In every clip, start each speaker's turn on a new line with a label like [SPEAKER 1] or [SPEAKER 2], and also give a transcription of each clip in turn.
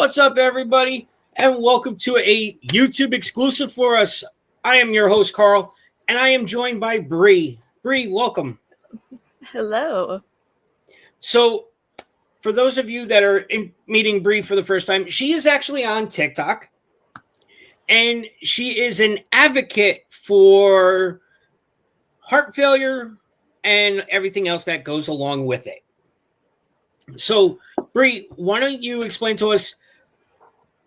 [SPEAKER 1] What's up, everybody? And welcome to a YouTube exclusive for us. I am your host, Carl, and I am joined by Bree. Bree, welcome.
[SPEAKER 2] Hello.
[SPEAKER 1] So, for those of you that are meeting Bree for the first time, she is actually on TikTok, and she is an advocate for heart failure and everything else that goes along with it. So, Bree, why don't you explain to us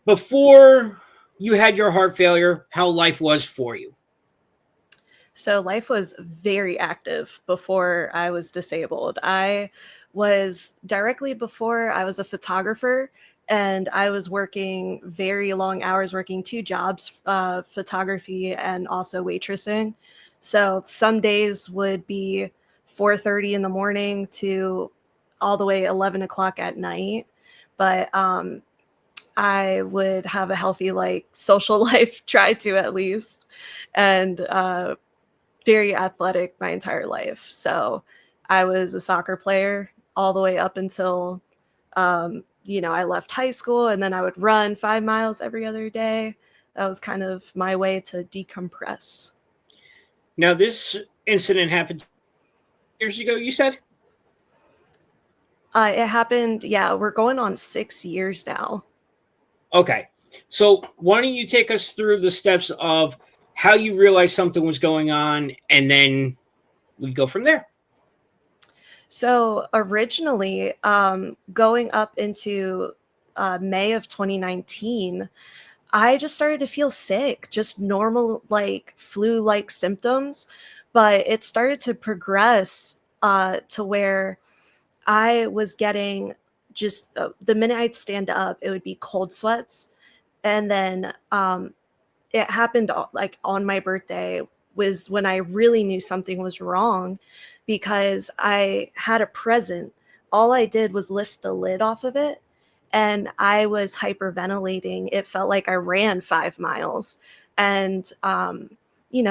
[SPEAKER 1] before you had your heart failure, how life was for you?
[SPEAKER 2] So life was very active before I was disabled. I was directly before I was a photographer, and I was working very long hours, working two jobs, photography and also waitressing. So some days would be 4:30 in the morning to all the way 11 o'clock at night. But I would have a healthy, like, social life, try to at least, and very athletic my entire life. So I was a soccer player all the way up until, I left high school, and then I would run 5 miles every other day. That was kind of my way to decompress.
[SPEAKER 1] Now, this incident happened years ago, you said?
[SPEAKER 2] It happened, yeah, we're going on 6 years now.
[SPEAKER 1] Okay. So, why don't you take us through the steps of how you realized something was going on, and then we go from there.
[SPEAKER 2] So originally, going up into May of 2019, I just started to feel sick, just normal, like flu-like symptoms, but it started to progress to where I was getting just the minute I'd stand up, it would be cold sweats, and then it happened like on my birthday was when I really knew something was wrong, because I had a present. All I did was lift the lid off of it, and I was hyperventilating. It felt like I ran 5 miles, and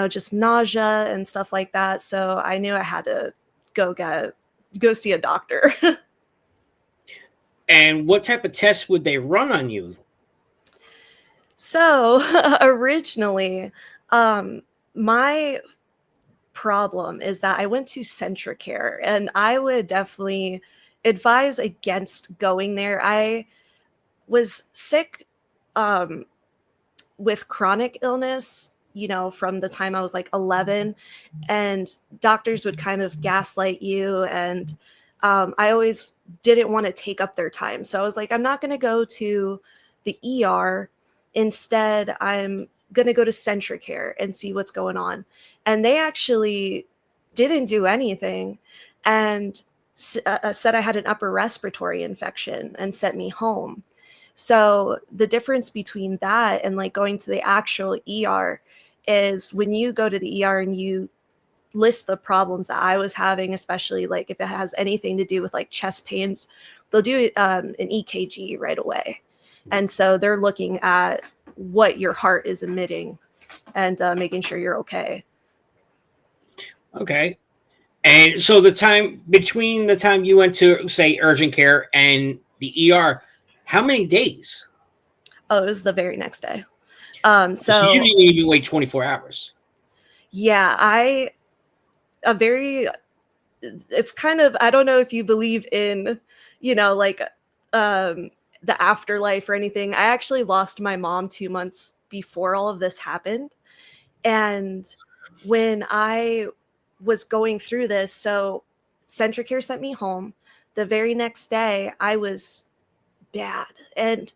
[SPEAKER 2] just nausea and stuff like that. So I knew I had to go see a doctor.
[SPEAKER 1] And what type of tests would they run on you?
[SPEAKER 2] So originally, my problem is that I went to Centricare, and I would definitely advise against going there. I was sick um, with chronic illness, from the time I was like 11, and doctors would kind of gaslight you. And I always didn't want to take up their time. So I was like, I'm not going to go to the ER. Instead, I'm going to go to Centricare and see what's going on. And they actually didn't do anything, and said I had an upper respiratory infection and sent me home. So the difference between that and like going to the actual ER is when you go to the ER and you list the problems that I was having, especially like if it has anything to do with like chest pains, they'll do an EKG right away. And so they're looking at what your heart is emitting and making sure you're okay.
[SPEAKER 1] Okay. And so, the time between the time you went to, say, urgent care and the ER, how many days?
[SPEAKER 2] Oh, it was the very next day.
[SPEAKER 1] So, you didn't even wait 24 hours.
[SPEAKER 2] Yeah, it's kind of, I don't know if you believe in, like the afterlife or anything. I actually lost my mom 2 months before all of this happened. And when I was going through this, so Centricare sent me home. The very next day, I was bad. And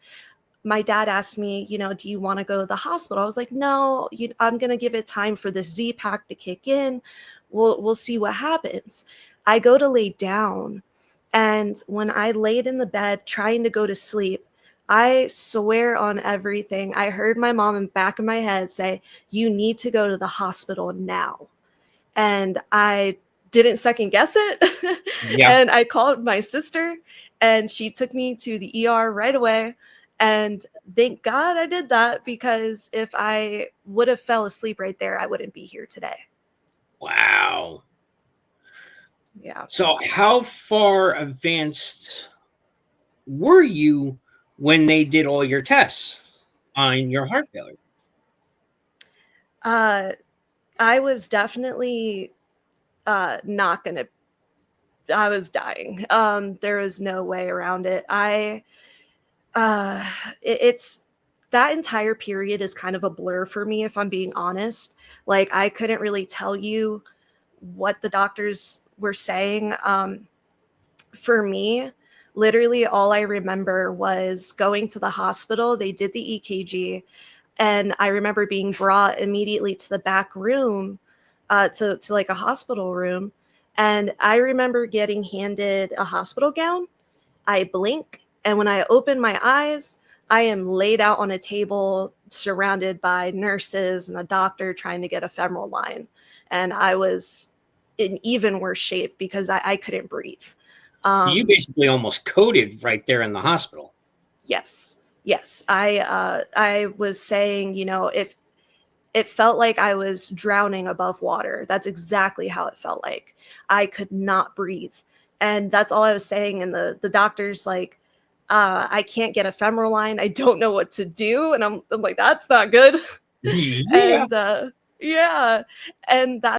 [SPEAKER 2] my dad asked me, do you want to go to the hospital? I was like, no, I'm going to give it time for the Z-Pack to kick in. We'll see what happens. I go to lay down, and when I laid in the bed trying to go to sleep, I swear on everything, I heard my mom in the back of my head say, you need to go to the hospital now. And I didn't second guess it.
[SPEAKER 1] Yeah.
[SPEAKER 2] And I called my sister, and she took me to the ER right away. And thank God I did that, because if I would have fell asleep right there, I wouldn't be here today.
[SPEAKER 1] Wow.
[SPEAKER 2] Yeah.
[SPEAKER 1] So, how far advanced were you when they did all your tests on your heart failure?
[SPEAKER 2] I was definitely not gonna. I was dying. There was no way around it. Uh, it's that entire period is kind of a blur for me, if I'm being honest. Like, I couldn't really tell you what the doctors were saying. For me, literally all I remember was going to the hospital. They did the EKG, and I remember being brought immediately to the back room, to like a hospital room. And I remember getting handed a hospital gown. I blink, and when I open my eyes, I am laid out on a table surrounded by nurses and a doctor trying to get a femoral line. And I was in even worse shape because I couldn't breathe.
[SPEAKER 1] You
[SPEAKER 2] Um,
[SPEAKER 1] basically almost coded right there in the hospital.
[SPEAKER 2] yes, yes. I was saying, if it felt like I was drowning above water. That's exactly how it felt like. I could not breathe. And that's all I was saying. And the doctor's like, I can't get a femoral line. I don't know what to do. And I'm like, that's not good.
[SPEAKER 1] Yeah.
[SPEAKER 2] And yeah. And that